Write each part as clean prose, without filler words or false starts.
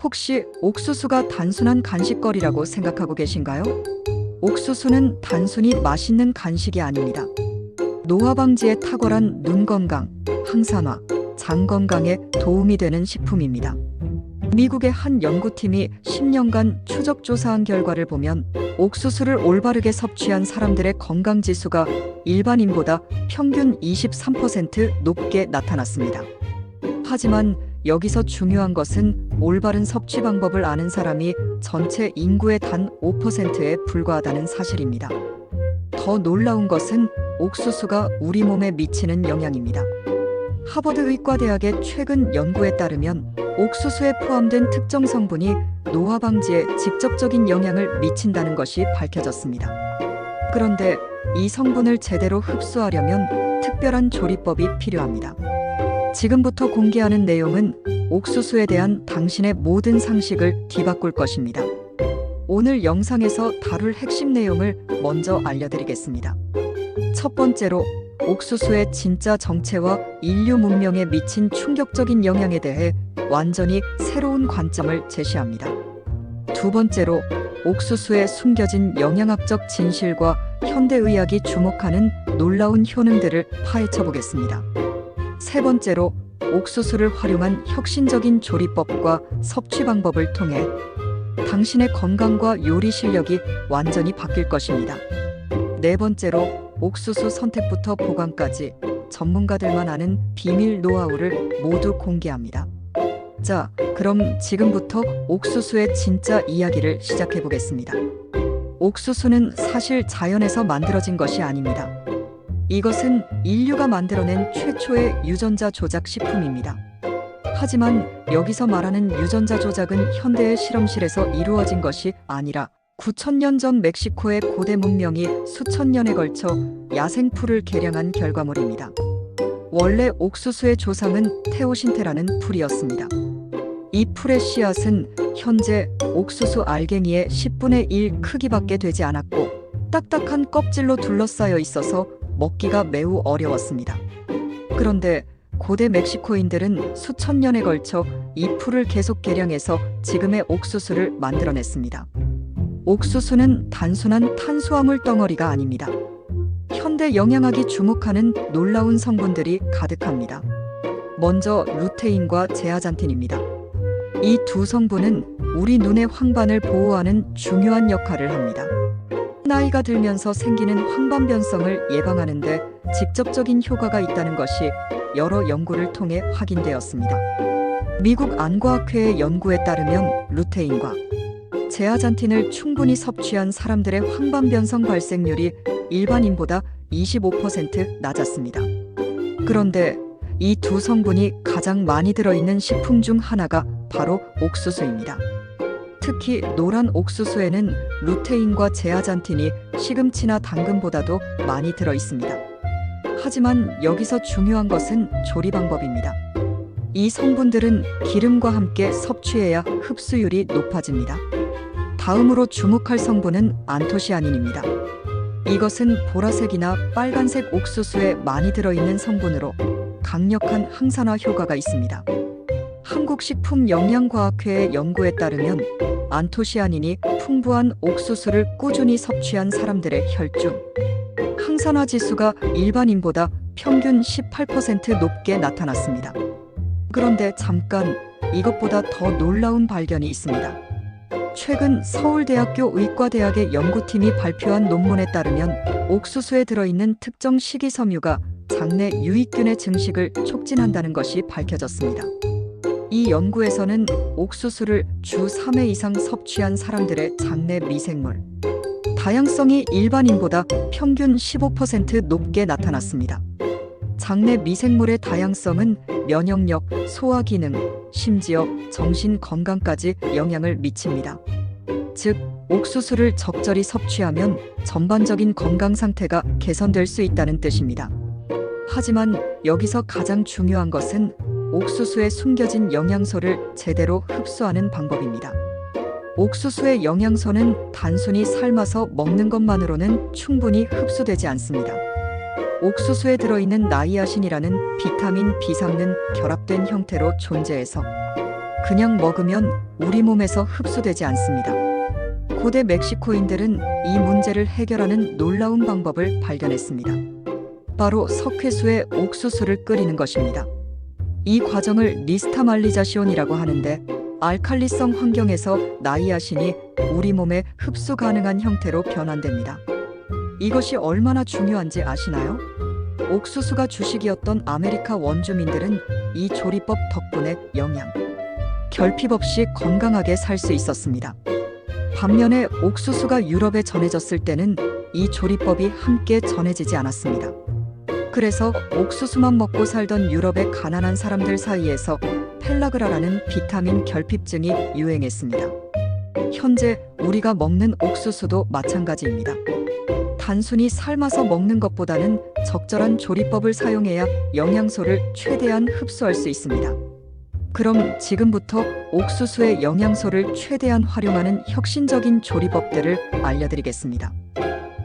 혹시 옥수수가 단순한 간식거리라고 생각하고 계신가요? 옥수수는 단순히 맛있는 간식이 아닙니다. 노화 방지에 탁월한 눈 건강, 항산화, 장 건강에 도움이 되는 식품입니다. 미국의 한 연구팀이 10년간 추적 조사한 결과를 보면 옥수수를 올바르게 섭취한 사람들의 건강 지수가 일반인보다 평균 23% 높게 나타났습니다. 하지만 여기서 중요한 것은 올바른 섭취 방법을 아는 사람이 전체 인구의 단 5%에 불과하다는 사실입니다. 더 놀라운 것은 옥수수가 우리 몸에 미치는 영향입니다. 하버드 의과대학의 최근 연구에 따르면 옥수수에 포함된 특정 성분이 노화 방지에 직접적인 영향을 미친다는 것이 밝혀졌습니다. 그런데 이 성분을 제대로 흡수하려면 특별한 조리법이 필요합니다. 지금부터 공개하는 내용은 옥수수에 대한 당신의 모든 상식을 뒤바꿀 것입니다. 오늘 영상에서 다룰 핵심 내용을 먼저 알려드리겠습니다. 첫 번째로 옥수수의 진짜 정체와 인류 문명에 미친 충격적인 영향에 대해 완전히 새로운 관점을 제시합니다. 두 번째로 옥수수에 숨겨진 영양학적 진실과 현대의학이 주목하는 놀라운 효능들을 파헤쳐 보겠습니다. 세 번째로 옥수수를 활용한 혁신적인 조리법과 섭취 방법을 통해 당신의 건강과 요리 실력이 완전히 바뀔 것입니다. 네 번째로 옥수수 선택부터 보관까지 전문가들만 아는 비밀 노하우를 모두 공개합니다. 자, 그럼 지금부터 옥수수의 진짜 이야기를 시작해 보겠습니다. 옥수수는 사실 자연에서 만들어진 것이 아닙니다. 이것은 인류가 만들어낸 최초의 유전자 조작 식품입니다. 하지만 여기서 말하는 유전자 조작은 현대의 실험실에서 이루어진 것이 아니라 9,000년 전 멕시코의 고대 문명이 수천 년에 걸쳐 야생풀을 개량한 결과물입니다. 원래 옥수수의 조상은 테오신테라는 풀이었습니다. 이 풀의 씨앗은 현재 옥수수 알갱이의 10분의 1 크기밖에 되지 않았고 딱딱한 껍질로 둘러싸여 있어서 먹기가 매우 어려웠습니다. 그런데 고대 멕시코인들은 수천 년에 걸쳐 이 풀을 계속 개량해서 지금의 옥수수를 만들어냈습니다. 옥수수는 단순한 탄수화물 덩어리가 아닙니다. 현대 영양학이 주목하는 놀라운 성분들이 가득합니다. 먼저 루테인과 제아잔틴입니다. 이 두 성분은 우리 눈의 황반을 보호하는 중요한 역할을 합니다. 나이가 들면서 생기는 황반변성을 예방하는 데 직접적인 효과가 있다는 것이 여러 연구를 통해 확인되었습니다. 미국 안과학회의 연구에 따르면 루테인과 제아잔틴을 충분히 섭취한 사람들의 황반변성 발생률이 일반인보다 25% 낮았습니다. 그런데 이 두 성분이 가장 많이 들어있는 식품 중 하나가 바로 옥수수입니다. 특히 노란 옥수수에는 루테인과 제아잔틴이 시금치나 당근보다도 많이 들어 있습니다. 하지만 여기서 중요한 것은 조리 방법입니다. 이 성분들은 기름과 함께 섭취해야 흡수율이 높아집니다. 다음으로 주목할 성분은 안토시아닌입니다. 이것은 보라색이나 빨간색 옥수수에 많이 들어있는 성분으로 강력한 항산화 효과가 있습니다. 한국식품영양과학회의 연구에 따르면 안토시아닌이 풍부한 옥수수를 꾸준히 섭취한 사람들의 혈중 항산화 지수가 일반인보다 평균 18% 높게 나타났습니다. 그런데 잠깐, 이것보다 더 놀라운 발견이 있습니다. 최근 서울대학교 의과대학의 연구팀이 발표한 논문에 따르면 옥수수에 들어있는 특정 식이섬유가 장내 유익균의 증식을 촉진한다는 것이 밝혀졌습니다. 이 연구에서는 옥수수를 주 3회 이상 섭취한 사람들의 장내 미생물 다양성이 일반인보다 평균 15% 높게 나타났습니다. 장내 미생물의 다양성은 면역력, 소화 기능, 심지어 정신 건강까지 영향을 미칩니다. 즉, 옥수수를 적절히 섭취하면 전반적인 건강 상태가 개선될 수 있다는 뜻입니다. 하지만 여기서 가장 중요한 것은 옥수수에 숨겨진 영양소를 제대로 흡수하는 방법입니다. 옥수수의 영양소는 단순히 삶아서 먹는 것만으로는 충분히 흡수되지 않습니다. 옥수수에 들어있는 나이아신이라는 비타민 B상은 결합된 형태로 존재해서 그냥 먹으면 우리 몸에서 흡수되지 않습니다. 고대 멕시코인들은 이 문제를 해결하는 놀라운 방법을 발견했습니다. 바로 석회수에 옥수수를 끓이는 것입니다. 이 과정을 니스타말리자시온이라고 하는데 알칼리성 환경에서 나이아신이 우리 몸에 흡수 가능한 형태로 변환됩니다. 이것이 얼마나 중요한지 아시나요? 옥수수가 주식이었던 아메리카 원주민들은 이 조리법 덕분에 영양, 결핍 없이 건강하게 살 수 있었습니다. 반면에 옥수수가 유럽에 전해졌을 때는 이 조리법이 함께 전해지지 않았습니다. 그래서 옥수수만 먹고 살던 유럽의 가난한 사람들 사이에서 펠라그라라는 비타민 결핍증이 유행했습니다. 현재 우리가 먹는 옥수수도 마찬가지입니다. 단순히 삶아서 먹는 것보다는 적절한 조리법을 사용해야 영양소를 최대한 흡수할 수 있습니다. 그럼 지금부터 옥수수의 영양소를 최대한 활용하는 혁신적인 조리법들을 알려드리겠습니다.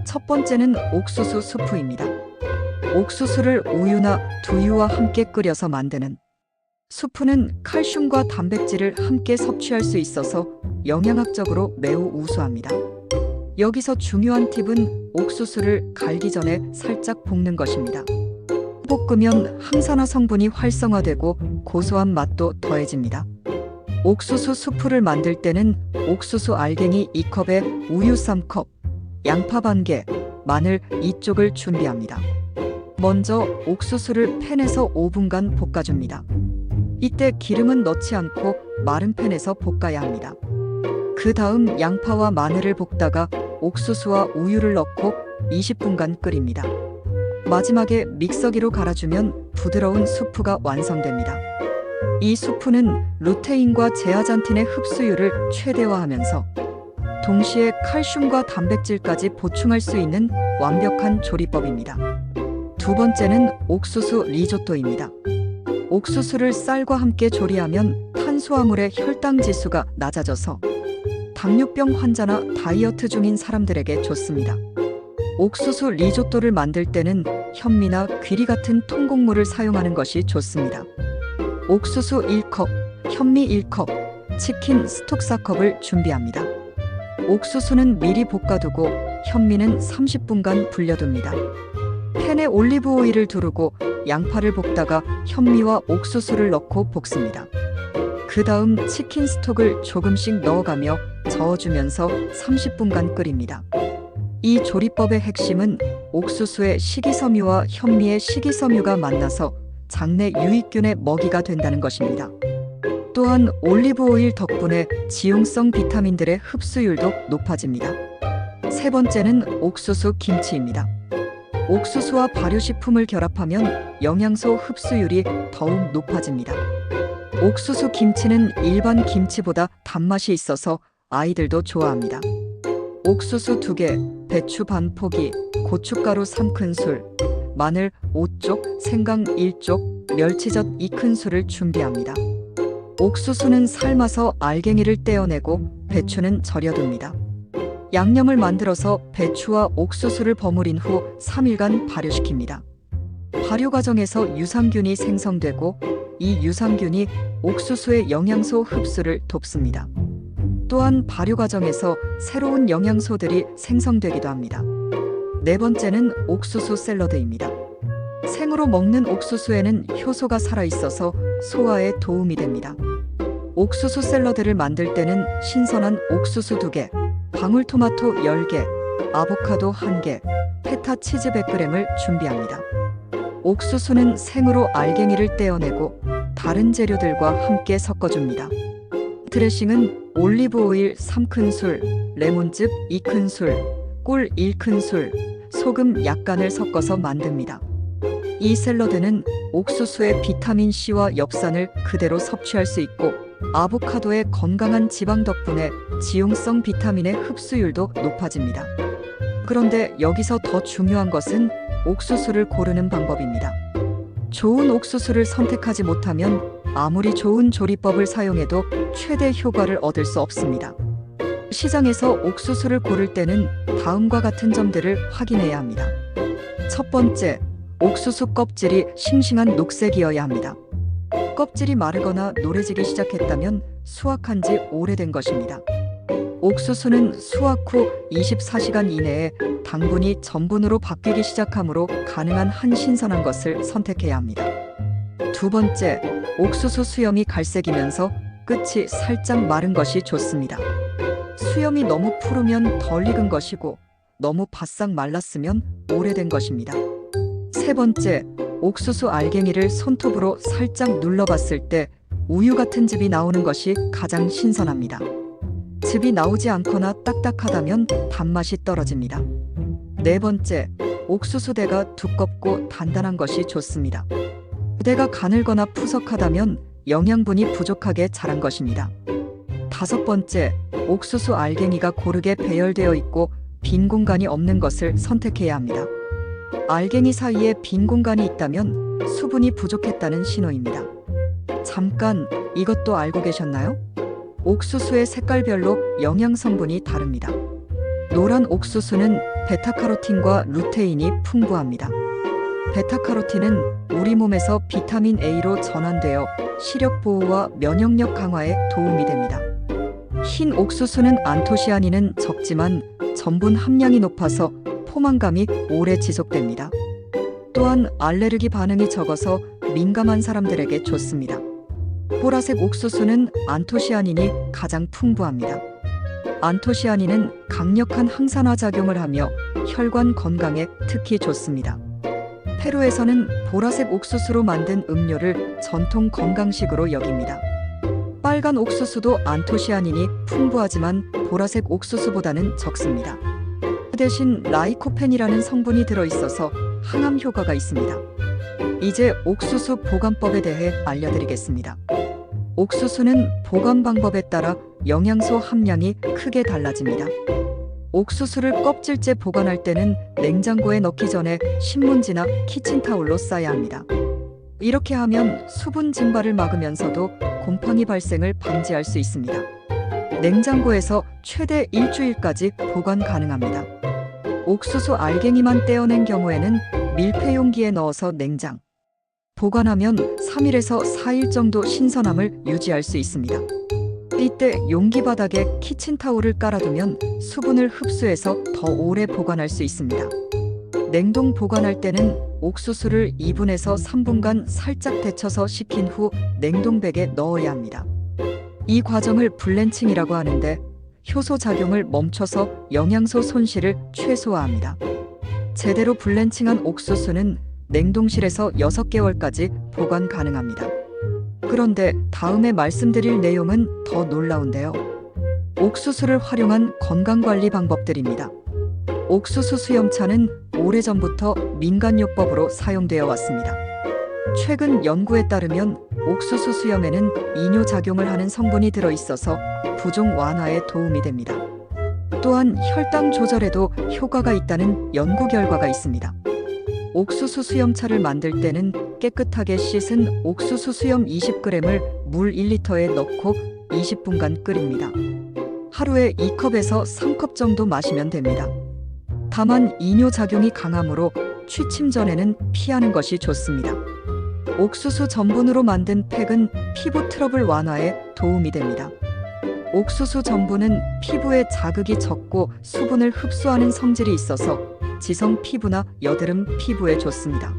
첫 번째는 옥수수 수프입니다. 옥수수를 우유나 두유와 함께 끓여서 만드는 수프는 칼슘과 단백질을 함께 섭취할 수 있어서 영양학적으로 매우 우수합니다. 여기서 중요한 팁은 옥수수를 갈기 전에 살짝 볶는 것입니다. 볶으면 항산화 성분이 활성화되고 고소한 맛도 더해집니다. 옥수수 수프를 만들 때는 옥수수 알갱이 2컵에 우유 3컵, 양파 반 개, 마늘 2쪽을 준비합니다. 먼저 옥수수를 팬에서 5분간 볶아줍니다. 이때 기름은 넣지 않고 마른 팬에서 볶아야 합니다. 그 다음 양파와 마늘을 볶다가 옥수수와 우유를 넣고 20분간 끓입니다. 마지막에 믹서기로 갈아주면 부드러운 수프가 완성됩니다. 이 수프는 루테인과 제아잔틴의 흡수율을 최대화하면서 동시에 칼슘과 단백질까지 보충할 수 있는 완벽한 조리법입니다. 두 번째는 옥수수 리조또입니다. 옥수수를 쌀과 함께 조리하면 탄수화물의 혈당 지수가 낮아져서 당뇨병 환자나 다이어트 중인 사람들에게 좋습니다. 옥수수 리조또를 만들 때는 현미나 귀리 같은 통곡물을 사용하는 것이 좋습니다. 옥수수 1컵, 현미 1컵, 치킨 스톡 4컵을 준비합니다. 옥수수는 미리 볶아두고 현미는 30분간 불려둡니다. 팬에 올리브 오일을 두르고 양파를 볶다가 현미와 옥수수를 넣고 볶습니다. 그 다음 치킨 스톡을 조금씩 넣어가며 저어주면서 30분간 끓입니다. 이 조리법의 핵심은 옥수수의 식이섬유와 현미의 식이섬유가 만나서 장내 유익균의 먹이가 된다는 것입니다. 또한 올리브 오일 덕분에 지용성 비타민들의 흡수율도 높아집니다. 세 번째는 옥수수 김치입니다. 옥수수와 발효식품을 결합하면 영양소 흡수율이 더욱 높아집니다. 옥수수 김치는 일반 김치보다 단맛이 있어서 아이들도 좋아합니다. 옥수수 2개, 배추 반 포기, 고춧가루 3큰술, 마늘 5쪽, 생강 1쪽, 멸치젓 2큰술을 준비합니다. 옥수수는 삶아서 알갱이를 떼어내고 배추는 절여둡니다. 양념을 만들어서 배추와 옥수수를 버무린 후 3일간 발효시킵니다. 발효 과정에서 유산균이 생성되고 이 유산균이 옥수수의 영양소 흡수를 돕습니다. 또한 발효 과정에서 새로운 영양소들이 생성되기도 합니다. 네 번째는 옥수수 샐러드입니다. 생으로 먹는 옥수수에는 효소가 살아있어서 소화에 도움이 됩니다. 옥수수 샐러드를 만들 때는 신선한 옥수수 2개, 방울토마토 10개, 아보카도 1개, 페타 치즈 100g을 준비합니다. 옥수수는 생으로 알갱이를 떼어내고 다른 재료들과 함께 섞어줍니다. 드레싱은 올리브 오일 3큰술, 레몬즙 2큰술, 꿀 1큰술, 소금 약간을 섞어서 만듭니다. 이 샐러드는 옥수수의 비타민C와 엽산을 그대로 섭취할 수 있고 아보카도의 건강한 지방 덕분에 지용성 비타민의 흡수율도 높아집니다. 그런데 여기서 더 중요한 것은 옥수수를 고르는 방법입니다. 좋은 옥수수를 선택하지 못하면 아무리 좋은 조리법을 사용해도 최대 효과를 얻을 수 없습니다. 시장에서 옥수수를 고를 때는 다음과 같은 점들을 확인해야 합니다. 첫 번째, 옥수수 껍질이 싱싱한 녹색이어야 합니다. 껍질이 마르거나 노래지기 시작했다면 수확한 지 오래된 것입니다. 옥수수는 수확 후 24시간 이내에 당분이 전분으로 바뀌기 시작하므로 가능한 한 신선한 것을 선택해야 합니다. 두 번째, 옥수수 수염이 갈색이면서 끝이 살짝 마른 것이 좋습니다. 수염이 너무 푸르면 덜 익은 것이고 너무 바싹 말랐으면 오래된 것입니다. 세 번째, 옥수수 알갱이를 손톱으로 살짝 눌러봤을 때 우유 같은 즙이 나오는 것이 가장 신선합니다. 즙이 나오지 않거나 딱딱하다면 단맛이 떨어집니다. 네 번째, 옥수수대가 두껍고 단단한 것이 좋습니다. 대가 가늘거나 푸석하다면 영양분이 부족하게 자란 것입니다. 다섯 번째, 옥수수 알갱이가 고르게 배열되어 있고 빈 공간이 없는 것을 선택해야 합니다. 알갱이 사이에 빈 공간이 있다면 수분이 부족했다는 신호입니다. 잠깐, 이것도 알고 계셨나요? 옥수수의 색깔별로 영양 성분이 다릅니다. 노란 옥수수는 베타카로틴과 루테인이 풍부합니다. 베타카로틴은 우리 몸에서 비타민 A로 전환되어 시력 보호와 면역력 강화에 도움이 됩니다. 흰 옥수수는 안토시아닌은 적지만 전분 함량이 높아서 포만감이 오래 지속됩니다. 또한 알레르기 반응이 적어서 민감한 사람들에게 좋습니다. 보라색 옥수수는 안토시아닌이 가장 풍부합니다. 안토시아닌은 강력한 항산화 작용을 하며 혈관 건강에 특히 좋습니다. 페루에서는 보라색 옥수수로 만든 음료를 전통 건강식으로 여깁니다. 빨간 옥수수도 안토시아닌이 풍부하지만 보라색 옥수수보다는 적습니다. 대신 라이코펜이라는 성분이 들어있어서 항암 효과가 있습니다. 이제 옥수수 보관법에 대해 알려드리겠습니다. 옥수수는 보관 방법에 따라 영양소 함량이 크게 달라집니다. 옥수수를 껍질째 보관할 때는 냉장고에 넣기 전에 신문지나 키친타올로 싸야 합니다. 이렇게 하면 수분 증발을 막으면서도 곰팡이 발생을 방지할 수 있습니다. 냉장고에서 최대 일주일까지 보관 가능합니다. 옥수수 알갱이만 떼어낸 경우에는 밀폐 용기에 넣어서 냉장 보관하면 3일에서 4일 정도 신선함을 유지할 수 있습니다. 이때 용기 바닥에 키친타올을 깔아두면 수분을 흡수해서 더 오래 보관할 수 있습니다. 냉동 보관할 때는 옥수수를 2분에서 3분간 살짝 데쳐서 식힌 후 냉동백에 넣어야 합니다. 이 과정을 블렌칭이라고 하는데 효소 작용을 멈춰서 영양소 손실을 최소화합니다. 제대로 블렌칭한 옥수수는 냉동실에서 6개월까지 보관 가능합니다. 그런데 다음에 말씀드릴 내용은 더 놀라운데요. 옥수수를 활용한 건강관리 방법들입니다. 옥수수 수염차는 오래전부터 민간요법으로 사용되어 왔습니다. 최근 연구에 따르면 옥수수 수염에는 이뇨작용을 하는 성분이 들어있어서 부종 완화에 도움이 됩니다. 또한 혈당 조절에도 효과가 있다는 연구 결과가 있습니다. 옥수수 수염차를 만들 때는 깨끗하게 씻은 옥수수 수염 20g을 물 1리터에 넣고 20분간 끓입니다. 하루에 2컵에서 3컵 정도 마시면 됩니다. 다만 이뇨작용이 강하므로 취침 전에는 피하는 것이 좋습니다. 옥수수 전분으로 만든 팩은 피부 트러블 완화에 도움이 됩니다. 옥수수 전분은 피부에 자극이 적고 수분을 흡수하는 성질이 있어서 지성 피부나 여드름 피부에 좋습니다.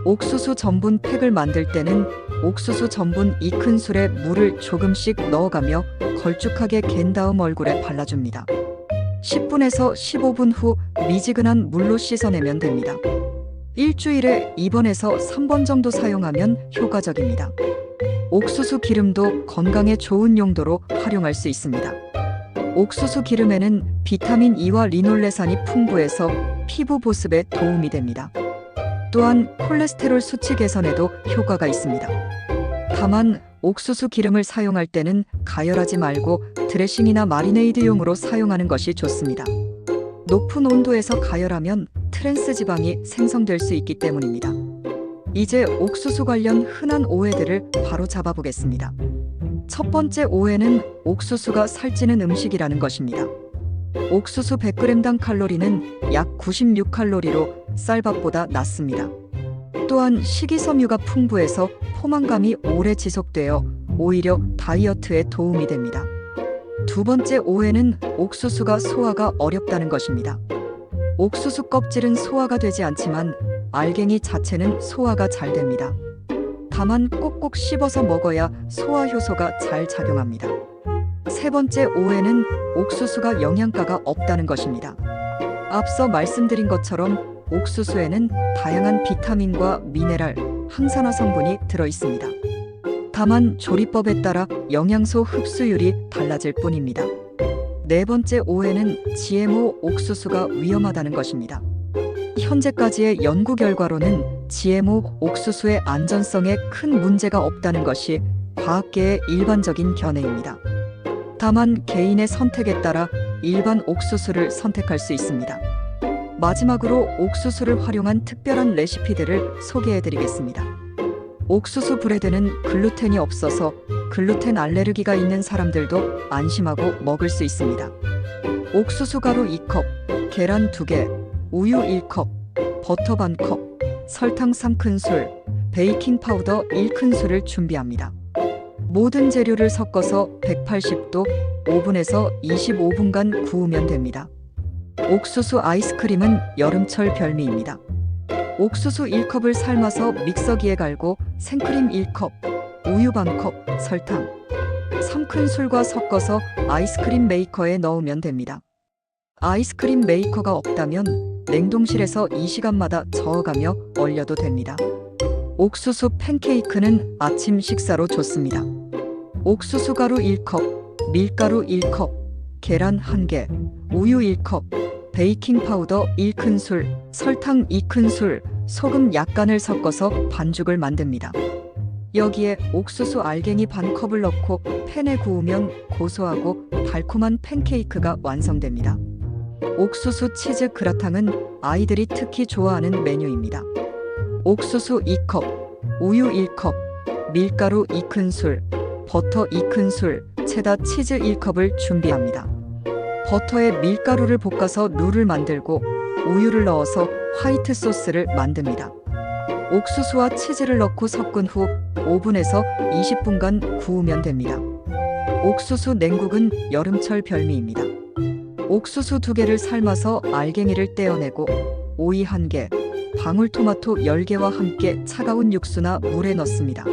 옥수수 전분 팩을 만들 때는 옥수수 전분 2큰술에 물을 조금씩 넣어가며 걸쭉하게 갠 다음 얼굴에 발라줍니다. 10분에서 15분 후 미지근한 물로 씻어내면 됩니다. 일주일에 2번에서 3번 정도 사용하면 효과적입니다. 옥수수 기름도 건강에 좋은 용도로 활용할 수 있습니다. 옥수수 기름에는 비타민 E와 리놀레산이 풍부해서 피부 보습에 도움이 됩니다. 또한 콜레스테롤 수치 개선에도 효과가 있습니다. 다만 옥수수 기름을 사용할 때는 가열하지 말고 드레싱이나 마리네이드용으로 사용하는 것이 좋습니다. 높은 온도에서 가열하면 트랜스 지방이 생성될 수 있기 때문입니다. 이제 옥수수 관련 흔한 오해들을 바로 잡아보겠습니다. 첫 번째 오해는 옥수수가 살찌는 음식이라는 것입니다. 옥수수 100g당 칼로리는 약 96칼로리로 쌀밥보다 낮습니다. 또한 식이섬유가 풍부해서 포만감이 오래 지속되어 오히려 다이어트에 도움이 됩니다. 두 번째 오해는 옥수수가 소화가 어렵다는 것입니다. 옥수수 껍질은 소화가 되지 않지만 알갱이 자체는 소화가 잘 됩니다. 다만 꼭꼭 씹어서 먹어야 소화 효소가 잘 작용합니다. 세 번째 오해는 옥수수가 영양가가 없다는 것입니다. 앞서 말씀드린 것처럼 옥수수에는 다양한 비타민과 미네랄, 항산화 성분이 들어 있습니다. 다만 조리법에 따라 영양소 흡수율이 달라질 뿐입니다. 네 번째 오해는 GMO 옥수수가 위험하다는 것입니다. 현재까지의 연구 결과로는 GMO 옥수수의 안전성에 큰 문제가 없다는 것이 과학계의 일반적인 견해입니다. 다만 개인의 선택에 따라 일반 옥수수를 선택할 수 있습니다. 마지막으로 옥수수를 활용한 특별한 레시피들을 소개해드리겠습니다. 옥수수 브레드는 글루텐이 없어서 글루텐 알레르기가 있는 사람들도 안심하고 먹을 수 있습니다. 옥수수 가루 2컵, 계란 2개, 우유 1컵, 버터 반 컵, 설탕 3큰술, 베이킹 파우더 1큰술을 준비합니다. 모든 재료를 섞어서 180도 오븐에서 25분간 구우면 됩니다. 옥수수 아이스크림은 여름철 별미입니다. 옥수수 1컵을 삶아서 믹서기에 갈고 생크림 1컵, 우유 반컵, 설탕 3큰술과 섞어서 아이스크림 메이커에 넣으면 됩니다. 아이스크림 메이커가 없다면 냉동실에서 2시간마다 저어가며 얼려도 됩니다. 옥수수 팬케이크는 아침 식사로 좋습니다. 옥수수 가루 1컵, 밀가루 1컵, 계란 1개, 우유 1컵, 베이킹 파우더 1큰술, 설탕 2큰술, 소금 약간을 섞어서 반죽을 만듭니다. 여기에 옥수수 알갱이 반 컵을 넣고 팬에 구우면 고소하고 달콤한 팬케이크가 완성됩니다. 옥수수 치즈 그라탕은 아이들이 특히 좋아하는 메뉴입니다. 옥수수 2컵, 우유 1컵, 밀가루 2큰술, 버터 2큰술, 체다 치즈 1컵을 준비합니다. 버터에 밀가루를 볶아서 룰을 만들고 우유를 넣어서 화이트 소스를 만듭니다. 옥수수와 치즈를 넣고 섞은 후 오븐에서 20분간 구우면 됩니다. 옥수수 냉국은 여름철 별미입니다. 옥수수 2개를 삶아서 알갱이를 떼어내고 오이 1개, 방울토마토 10개와 함께 차가운 육수나 물에 넣습니다.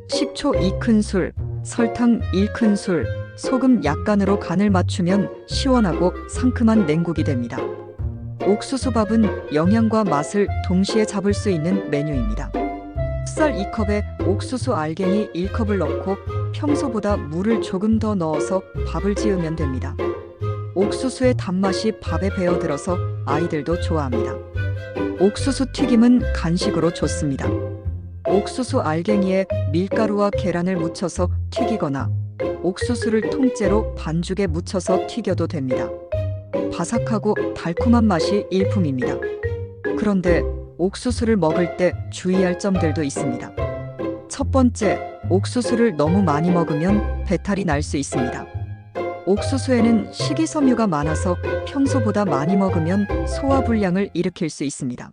식초 2큰술, 설탕 1큰술, 소금 약간으로 간을 맞추면 시원하고 상큼한 냉국이 됩니다. 옥수수밥은 영양과 맛을 동시에 잡을 수 있는 메뉴입니다. 쌀 2컵에 옥수수 알갱이 1컵을 넣고 평소보다 물을 조금 더 넣어서 밥을 지으면 됩니다. 옥수수의 단맛이 밥에 배어들어서 아이들도 좋아합니다. 옥수수 튀김은 간식으로 좋습니다. 옥수수 알갱이에 밀가루와 계란을 묻혀서 튀기거나 옥수수를 통째로 반죽에 묻혀서 튀겨도 됩니다. 바삭하고 달콤한 맛이 일품입니다. 그런데 옥수수를 먹을 때 주의할 점들도 있습니다. 첫 번째, 옥수수를 너무 많이 먹으면 배탈이 날 수 있습니다. 옥수수에는 식이섬유가 많아서 평소보다 많이 먹으면 소화불량을 일으킬 수 있습니다.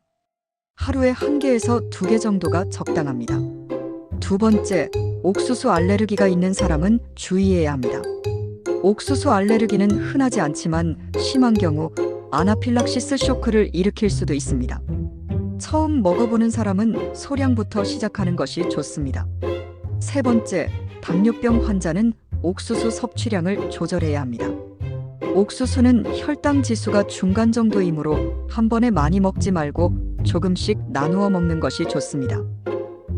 하루에 1개에서 2개 정도가 적당합니다. 두 번째, 옥수수 알레르기가 있는 사람은 주의해야 합니다. 옥수수 알레르기는 흔하지 않지만 심한 경우 아나필락시스 쇼크를 일으킬 수도 있습니다. 처음 먹어보는 사람은 소량부터 시작하는 것이 좋습니다. 세 번째, 당뇨병 환자는 옥수수 섭취량을 조절해야 합니다. 옥수수는 혈당 지수가 중간 정도이므로 한 번에 많이 먹지 말고 조금씩 나누어 먹는 것이 좋습니다.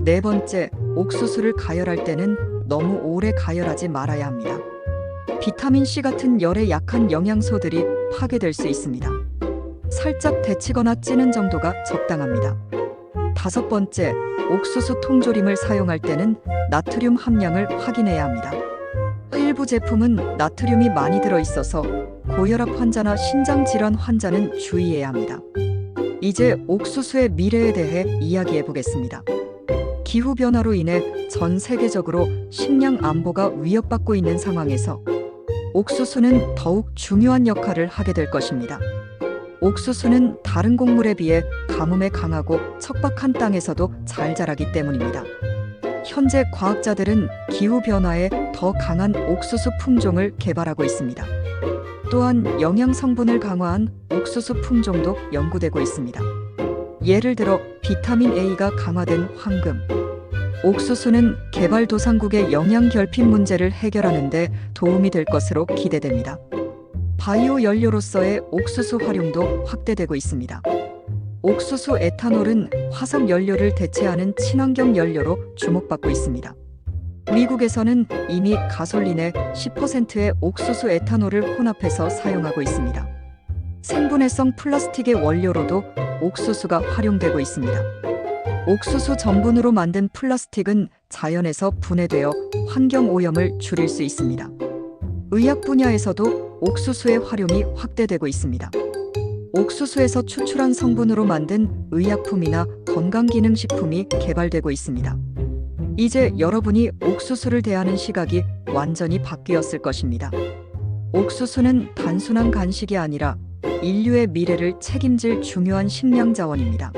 네 번째, 옥수수를 가열할 때는 너무 오래 가열하지 말아야 합니다. 비타민C 같은 열에 약한 영양소들이 파괴될 수 있습니다. 살짝 데치거나 찌는 정도가 적당합니다. 다섯 번째, 옥수수 통조림을 사용할 때는 나트륨 함량을 확인해야 합니다. 일부 제품은 나트륨이 많이 들어있어서 고혈압 환자나 신장질환 환자는 주의해야 합니다. 이제 옥수수의 미래에 대해 이야기해 보겠습니다. 기후변화로 인해 전 세계적으로 식량 안보가 위협받고 있는 상황에서 옥수수는 더욱 중요한 역할을 하게 될 것입니다. 옥수수는 다른 곡물에 비해 가뭄에 강하고 척박한 땅에서도 잘 자라기 때문입니다. 현재 과학자들은 기후변화에 더 강한 옥수수 품종을 개발하고 있습니다. 또한 영양 성분을 강화한 옥수수 품종도 연구되고 있습니다. 예를 들어 비타민 A가 강화된 황금. 옥수수는 개발도상국의 영양 결핍 문제를 해결하는 데 도움이 될 것으로 기대됩니다. 바이오 연료로서의 옥수수 활용도 확대되고 있습니다. 옥수수 에탄올은 화석 연료를 대체하는 친환경 연료로 주목받고 있습니다. 미국에서는 이미 가솔린의 10%의 옥수수 에탄올을 혼합해서 사용하고 있습니다. 생분해성 플라스틱의 원료로도 옥수수가 활용되고 있습니다. 옥수수 전분으로 만든 플라스틱은 자연에서 분해되어 환경 오염을 줄일 수 있습니다. 의학 분야에서도 옥수수의 활용이 확대되고 있습니다. 옥수수에서 추출한 성분으로 만든 의약품이나 건강기능식품이 개발되고 있습니다. 이제 여러분이 옥수수를 대하는 시각이 완전히 바뀌었을 것입니다. 옥수수는 단순한 간식이 아니라 인류의 미래를 책임질 중요한 식량 자원입니다.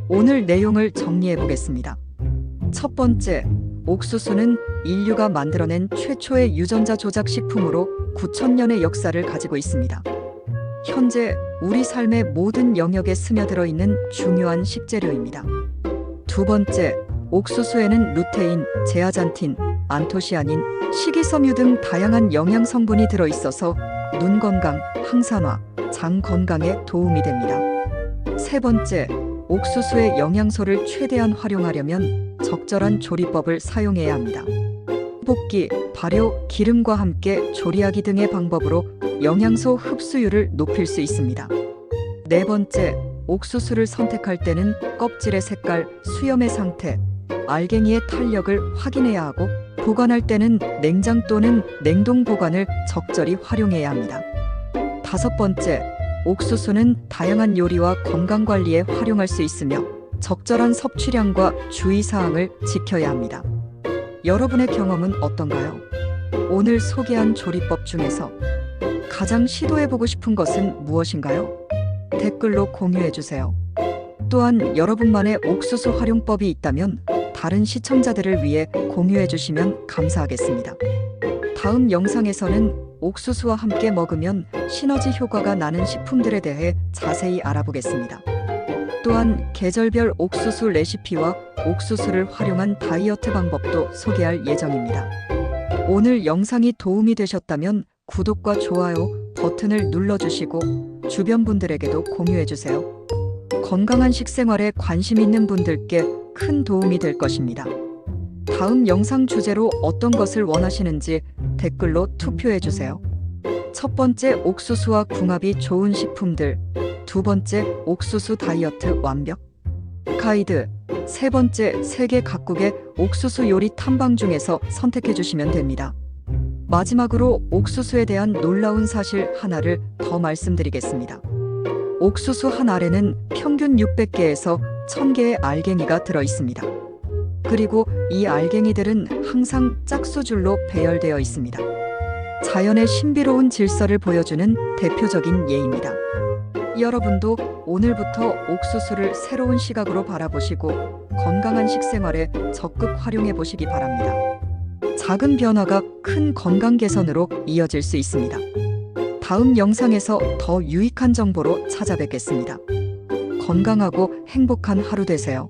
오늘 내용을 정리해 보겠습니다. 첫 번째, 옥수수는 인류가 만들어낸 최초의 유전자 조작 식품으로 9,000년의 역사를 가지고 있습니다. 현재 우리 삶의 모든 영역에 스며들어 있는 중요한 식재료입니다. 두 번째, 옥수수에는 루테인, 제아잔틴, 안토시아닌, 식이섬유 등 다양한 영양 성분이 들어 있어서 눈 건강, 항산화, 장 건강에 도움이 됩니다. 세 번째, 옥수수의 영양소를 최대한 활용하려면 적절한 조리법을 사용해야 합니다. 볶기, 발효, 기름과 함께 조리하기 등의 방법으로 영양소 흡수율을 높일 수 있습니다. 네 번째, 옥수수를 선택할 때는 껍질의 색깔, 수염의 상태, 알갱이의 탄력을 확인해야 하고 보관할 때는 냉장 또는 냉동 보관을 적절히 활용해야 합니다. 다섯 번째, 옥수수는 다양한 요리와 건강관리에 활용할 수 있으며 적절한 섭취량과 주의사항을 지켜야 합니다. 여러분의 경험은 어떤가요? 오늘 소개한 조리법 중에서 가장 시도해보고 싶은 것은 무엇인가요? 댓글로 공유해주세요. 또한 여러분만의 옥수수 활용법이 있다면 다른 시청자들을 위해 공유해주시면 감사하겠습니다. 다음 영상에서는 옥수수와 함께 먹으면 시너지 효과가 나는 식품들에 대해 자세히 알아보겠습니다. 또한 계절별 옥수수 레시피와 옥수수를 활용한 다이어트 방법도 소개할 예정입니다. 오늘 영상이 도움이 되셨다면 구독과 좋아요 버튼을 눌러주시고 주변 분들에게도 공유해주세요. 건강한 식생활에 관심 있는 분들께 큰 도움이 될 것입니다. 다음 영상 주제로 어떤 것을 원하시는지 댓글로 투표해주세요. 첫 번째, 옥수수와 궁합이 좋은 식품들. 두 번째, 옥수수 다이어트 완벽 가이드. 세 번째, 세계 각국의 옥수수 요리 탐방 중에서 선택해주시면 됩니다. 마지막으로 옥수수에 대한 놀라운 사실 하나를 더 말씀드리겠습니다. 옥수수 한 알에는 평균 600개에서 1000개의 알갱이가 들어 있습니다. 그리고 이 알갱이들은 항상 짝수줄로 배열되어 있습니다. 자연의 신비로운 질서를 보여주는 대표적인 예입니다. 여러분도 오늘부터 옥수수를 새로운 시각으로 바라보시고 건강한 식생활에 적극 활용해 보시기 바랍니다. 작은 변화가 큰 건강 개선으로 이어질 수 있습니다. 다음 영상에서 더 유익한 정보로 찾아뵙겠습니다. 건강하고 행복한 하루 되세요.